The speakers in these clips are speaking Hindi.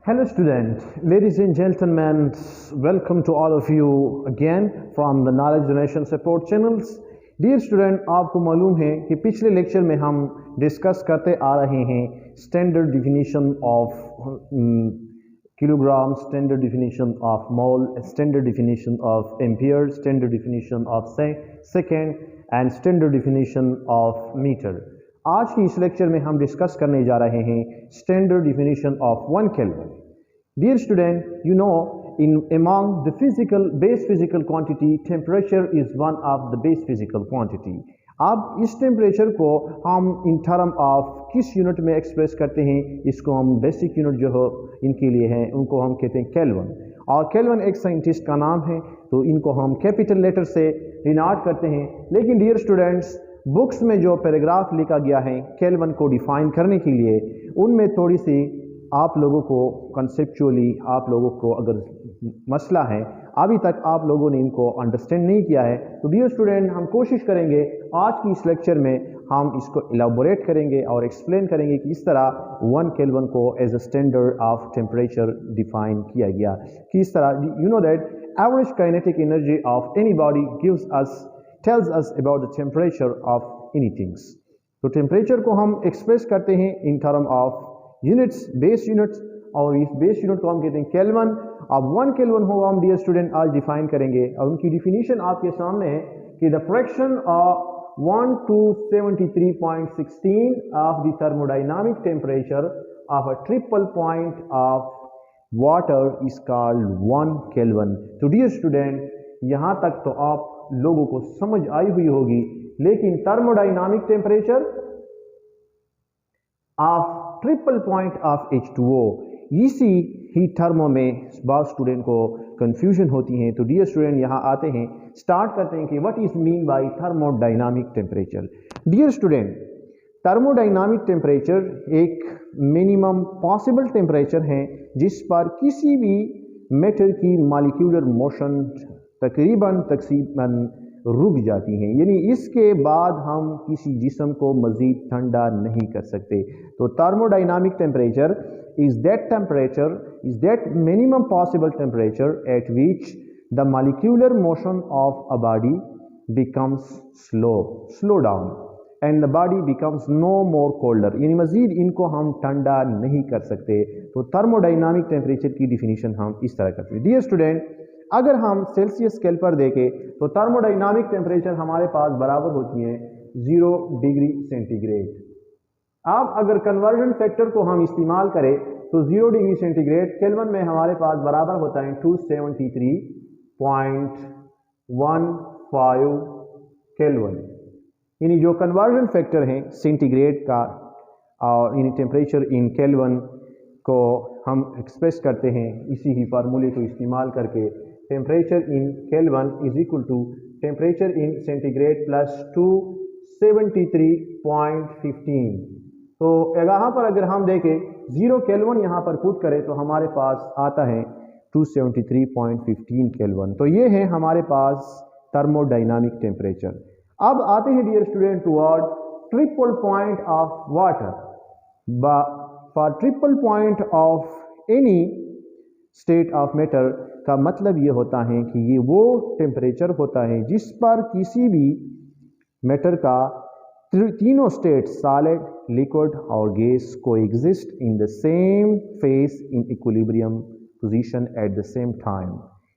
Hello student, ladies and gentlemen, welcome to all of you again from the Knowledge Donation Support channels. Dear student, आपको मालूम है कि पिछले लेक्चर में हम डिस्कस करते आ रहे हैं standard definition of kilogram, standard definition of mole, standard definition of ampere, standard definition of second and standard definition of metre. आज की इस लेक्चर में हम डिस्कस करने जा रहे हैं standard definition of 1 kelvin. Dear student, you know in among the base physical quantity, temperature is one of the base physical quantity. अब इस टेम्परेचर को हम इन टर्म ऑफ किस यूनिट में एक्सप्रेस करते हैं, इसको हम बेसिक यूनिट जो हो इनके लिए हैं उनको हम कहते हैं केल्विन. और केल्विन एक साइंटिस्ट का नाम है, तो इनको हम कैपिटल लेटर से डिनोट करते हैं. लेकिन डियर स्टूडेंट्स, बुक्स में जो पैराग्राफ लिखा गया है केल्विन को डिफाइन करने के लिए, उनमें थोड़ी सी आप लोगों को कंसेप्चुअली आप लोगों को अगर मसला है, अभी तक आप लोगों ने इनको अंडरस्टैंड नहीं किया है, तो डियर स्टूडेंट हम कोशिश करेंगे आज की इस लेक्चर में हम इसको इलाबोरेट करेंगे और एक्सप्लेन करेंगे कि इस तरह 1 केल्विन को as a standard of temperature define किया गया. कि इस तरह you know that average kinetic energy of any body tells us about the temperature of anything. तो टेम्परेचर को हम एक्सप्रेस करते हैं in term of units, base units, और इस बेस यूनिट को हम कहते हैं केल्विन. अब 1 केल्विन हो हम डियर स्टूडेंट आज डिफाइन करेंगे, और उनकी डिफिनीशन आपके सामने है कि the fraction of 1 to 73.16 of the thermodynamic temperature of a triple point of water is called 1 kelvin. तो डियर स्टूडेंट, यहाँ तक तो आप लोगों को समझ आई हुई होगी, लेकिन thermodynamic temperature of triple point of H2O, इसी ही टर्मों में बहुत स्टूडेंट को कंफ्यूजन होती है. तो डियर स्टूडेंट यहाँ आते हैं, स्टार्ट करते हैं कि what is mean by thermodynamic temperature. Dear student, thermodynamic temperature एक मिनिमम पॉसिबल टेम्परेचर है जिस पर किसी भी मैटर की मॉलिक्यूलर मोशन तकरीबन रुक जाती हैं, यानी इसके बाद हम किसी जिस्म को मज़ीद ठंडा नहीं कर सकते. तो thermodynamic temperature is that minimum possible temperature at which the molecular motion of a body becomes slow down and the body becomes no more colder, यानी मज़ीद इनको हम ठंडा नहीं कर सकते. तो थर्मोडाइनामिक टेम्परेचर की डिफिनीशन हम इस तरह करते हैं. डियर स्टूडेंट, अगर हम सेल्सियस स्केल पर देखें तो थर्मोडाइनामिक टेम्परेचर हमारे पास बराबर होती है 0 डिग्री सेंटीग्रेड. अब अगर कन्वर्जन फैक्टर को हम इस्तेमाल करें तो 0 डिग्री सेंटीग्रेड केल्विन में हमारे पास बराबर होता है 273.15 केल्विन. यानी जो कन्वर्जन फैक्टर है सेंटीग्रेड का और यानी टेम्परेचर इन केल्विन को हम एक्सप्रेस करते हैं इसी ही फार्मूले को इस्तेमाल करके. Temperature in kelvin is equal to temperature in centigrade plus 273.15. तो यहाँ पर अगर हम देखें 0 केल्विन यहाँ पर पुट करें तो हमारे पास आता है 273.15 केल्विन. तो ये है हमारे पास थर्मोडाइनामिक टेम्परेचर. अब आते हैं dear student toward triple point of water. For triple point of any state of matter का मतलब ये होता है कि ये वो टेम्परेचर होता है जिस पर किसी भी मैटर का तीनों स्टेट सॉलिड, लिक्विड और गैस को exist in the same phase in equilibrium position at the same time.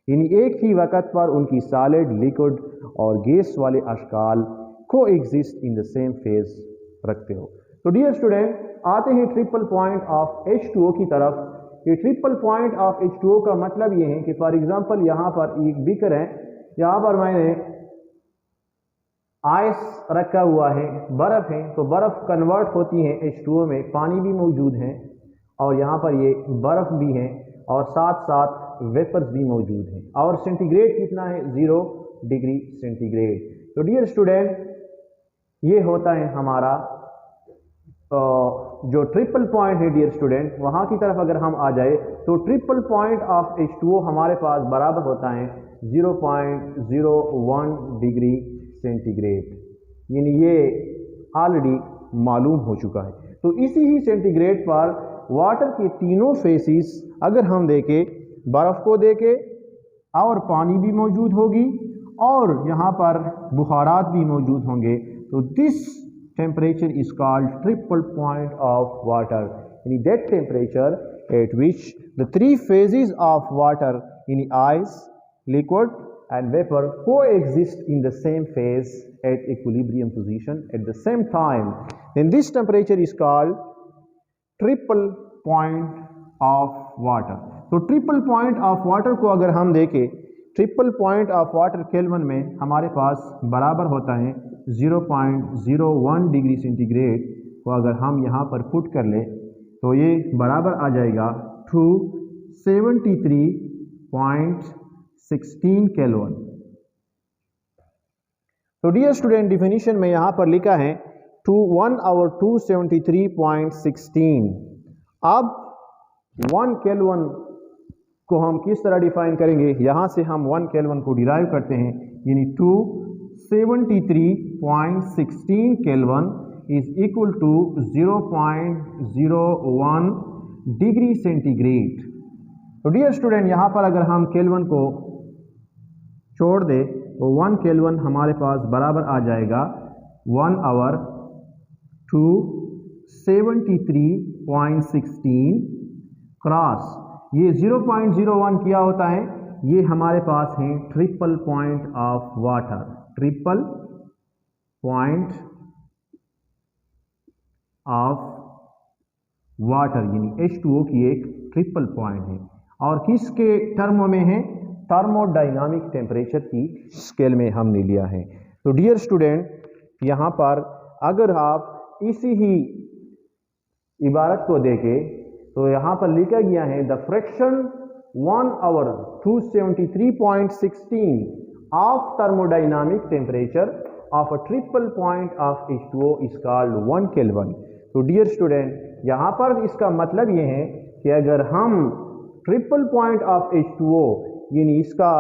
यानी एक ही वक्त पर उनकी सॉलिड, लिक्विड और गैस वाले अशकाल को exist in the same phase रखते हो. तो डियर स्टूडेंट, आते हैं ट्रिपल पॉइंट ऑफ H2O की तरफ. ये ट्रिपल पॉइंट ऑफ H2O का मतलब ये है कि फॉर एग्जांपल यहाँ पर एक बीकर है, यहाँ पर मैंने आइस रखा हुआ है, बर्फ है, तो बर्फ कन्वर्ट होती है H2O में, पानी भी मौजूद है और यहाँ पर ये बर्फ भी है और साथ साथ वेपर्स भी मौजूद हैं. और सेंटीग्रेड कितना है? 0 डिग्री सेंटीग्रेड. तो डियर स्टूडेंट, ये होता है हमारा जो ट्रिपल पॉइंट है डियर स्टूडेंट, वहाँ की तरफ अगर हम आ जाए तो ट्रिपल पॉइंट ऑफ H2O हमारे पास बराबर होता है 0.01 डिग्री सेंटीग्रेड. यानी ये ऑलरेडी मालूम हो चुका है. तो इसी ही सेंटीग्रेड पर वाटर के तीनों फेसिस अगर हम देखें, बर्फ़ को देखें और पानी भी मौजूद होगी और यहाँ पर बुखारात भी मौजूद होंगे, तो this temperature is called triple point of water, यानी that temperature at which the three phases of water in ice, liquid and vapor coexist in the same phase at equilibrium position at the same time, then this temperature is called triple point of water. तो ट्रिपल पॉइंट ऑफ वाटर को अगर हम देखें, triple point of water kelvin में हमारे पास बराबर होता है 0.01 डिग्री सेंटीग्रेड को अगर हम यहाँ पर पुट कर ले तो ये बराबर आ जाएगा 273.16 केल्विन। तो डियर स्टूडेंट, डिफिनीशन में यहाँ पर लिखा है 1 आवर 273.16। अब 1 केल्विन को हम किस तरह डिफाइन करेंगे, यहाँ से हम 1 केल्विन को डिराइव करते हैं, यानी 273.16 kelvin is equal to 0.01 degree centigrade. तो डियर स्टूडेंट, यहाँ पर अगर हम केल्विन को छोड़ दे तो 1 केल्विन हमारे पास बराबर आ जाएगा 1 आवर 273.16 क्रॉस ये 0.01 किया होता है, ये हमारे पास है triple point of water, triple point of water यानी H2O की एक ट्रिपल पॉइंट है और किसके टर्मों में है, थर्मोडायनामिक टेम्परेचर की स्केल में हमने लिया है। तो डियर स्टूडेंट, यहाँ पर अगर आप इसी ही इबारत को देखें तो यहाँ पर लिखा गया है the fraction 1 over 273.16 of thermodynamic temperature of a triple point of H2O is called 1 kelvin. तो डियर स्टूडेंट, यहाँ पर इसका मतलब ये है कि अगर हम ट्रिपल पॉइंट ऑफ H2O यानी इसका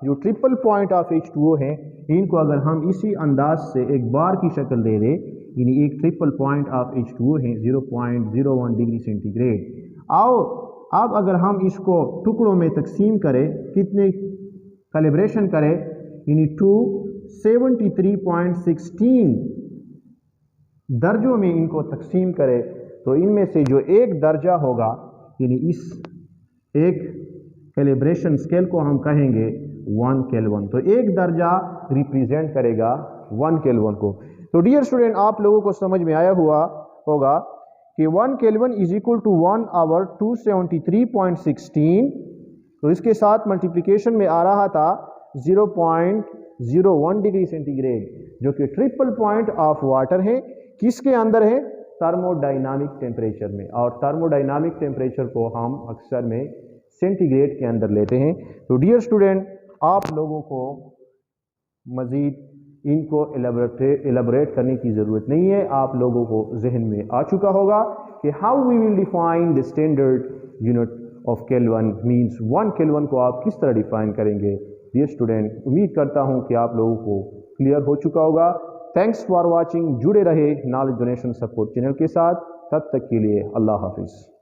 जो ट्रिपल पॉइंट ऑफ H2O है, इनको अगर हम इसी अंदाज से एक बार की शक्ल दे दें, यानी एक ट्रिपल पॉइंट ऑफ H2O है 0.01 डिग्री सेंटीग्रेड। आओ अब अगर हम इसको टुकड़ों में तकसीम करें, कितने कैलिब्रेशन करें, यानी 273.16 दर्जों में इनको तकसीम करें, तो इनमें से जो एक दर्जा होगा, यानी इस एक कैलिब्रेशन स्केल को हम कहेंगे 1 केल्विन। तो एक दर्जा रिप्रेजेंट करेगा 1 केल्विन को। तो डियर स्टूडेंट, आप लोगों को समझ में आया हुआ होगा कि 1 kelvin is equal to 1 over 273.16। तो इसके साथ मल्टीप्लिकेशन में आ रहा था 0.01 डिग्री सेंटीग्रेड, जो कि ट्रिपल पॉइंट ऑफ वाटर है। किसके अंदर है, थर्मोडायनामिक टेम्परेचर में, और थर्मोडायनामिक टेम्परेचर को हम अक्सर में सेंटीग्रेड के अंदर लेते हैं। तो डियर स्टूडेंट, आप लोगों को मज़ीद इनको एलाबोरेट करने की ज़रूरत नहीं है, आप लोगों को जहन में आ चुका होगा कि how we will define the standard unit of kelvin, means 1 kelvin को आप किस तरह डिफाइन करेंगे। डियर स्टूडेंट, उम्मीद करता हूं कि आप लोगों को क्लियर हो चुका होगा। Thanks for watching. जुड़े रहे नॉलेज डोनेशन सपोर्ट चैनल के साथ, तब तक के लिए अल्लाह हाफिज़।